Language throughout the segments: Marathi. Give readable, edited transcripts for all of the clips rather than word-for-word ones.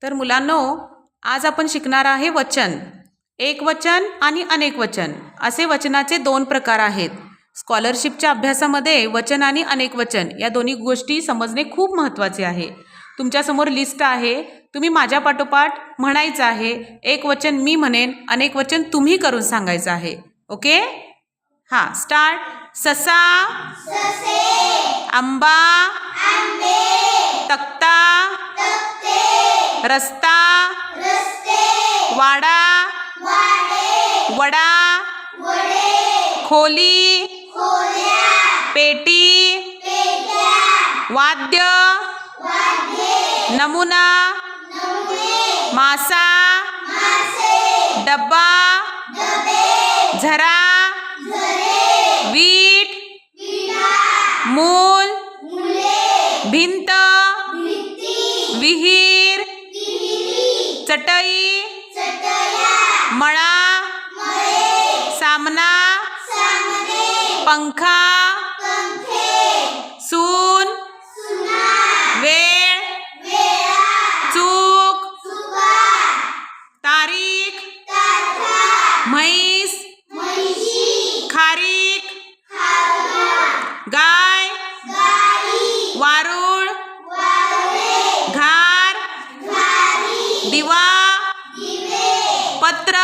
तर मुलांनो, आज आपण शिकणार आहे वचन. एक वचन आणि अनेक वचन असे वचनाचे दोन प्रकार आहेत. स्कॉलरशिपच्या अभ्यासामध्ये वचन आणि अनेक वचन या दोन्ही गोष्टी समजणे खूप महत्त्वाचे आहे. तुमच्यासमोर लिस्ट आहे, तुम्ही माझ्या पाठोपाठ म्हणायचं आहे. एक वचन मी म्हणेन, अनेक वचन तुम्ही करून सांगायचं आहे. ओके, हां, स्टार्ट. ससा, ससे. आंबा, आंबे. तक्ता, तक्ते. रस्ता, रस्ते. वाडा, वाडे. वडा, वडे. खोली, खोल्या. पेटी, पेट्या. वाद्य, वाद्ये. नमुना, नमुने. मासा, मासे. डब्बा, डबे. झरा, झरे. वीट, विटा. मूल, मुले. भिंत, भिंती. विहीर, विहिरी. चटई, चटया. मळा, मळे. सामना, सामने. पंखा, पंखे. सून, सुना. वेळ, वेळा. चूक, चुका. तारीख, तारखा. म्हैस, म्हैशी. खारीक, खारीक. गाय, गाई. वारूळ, वारुळे. घार, घारी. दिवा, दिवे. पत्र,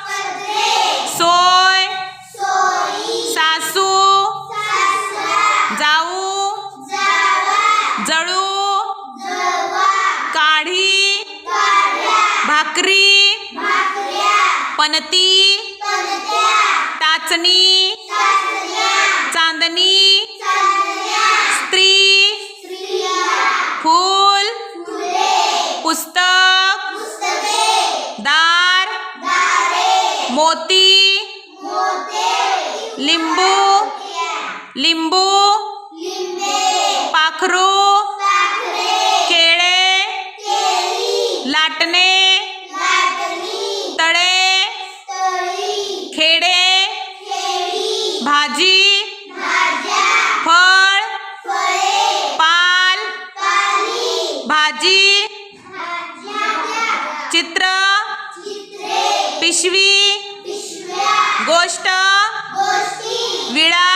पत्रे. सोय, सोई. सासू, सासरा. जाऊ, जावा. जळू, जळवा. काढी, काढ्या. भाकरी, भाकऱ्या. पणती, पणत्या. टाचणी, टाचण्या. चांदणी, चांदण्या. स्त्री, स्त्रिया. फूल, फुले. पुस्तक, पुस्तके. दार, दारे. मोती, मोते. लिंबू, लिंबू. लिंबे. पाखरू, पाखरे. केळे, केळी. लाटणे, लाटणी. तळे, तळी. खेडे, खेडी. भाजी, भाज्या. फळ, फळे. पाल, पाली. भाजी, भाज्या. चित्र, चित्रे. पिशवी, पिशव्या. गोष्ट, गोष्टी. विळा,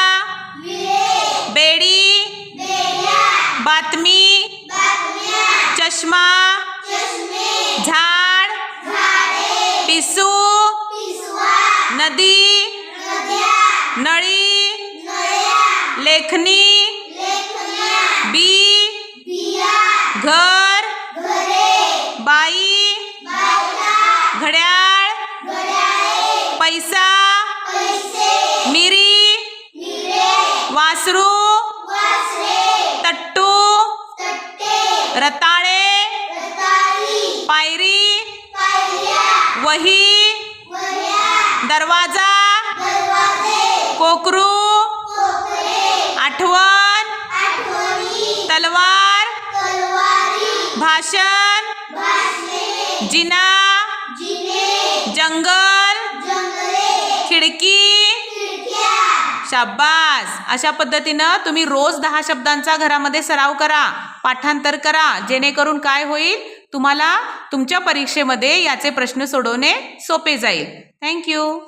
विळे. बेडी, बेड्या. बातमी, बातम्या. चष्मा, चष्मे. झाड, झाडे. पिसू, पिसवा. नदी, नद्या. नळी, नळ्या. लेखनी, लेखन्या. बी, बिया. घर, घरे. बाई, बाया. घड्याळ, घड्याळे. पैसा, पैसे. मिरी, मिरे. वासरू, वासरे. तट्टू, तट्टे. रताळे, रताळी. पायरी, पायऱ्या. वही, वह्या. दरवाजा, दरवाजे. कोकरू, कोकरे. आठवण, आठवणी. तलवार, तलवारी. भाषण, भाषणे. जिना, जिने. जंगल, जंगले. खिडकी, खिडक्या. शाबास. अशा पद्धतीनं तुम्ही रोज 10 शब्दांचा घरामध्ये सराव करा, पाठांतर करा, जेणेकरून काय होईल, तुम्हाला तुमच्या परीक्षेमध्ये याचे प्रश्न सोडवणे सोपे जाईल. थँक्यू.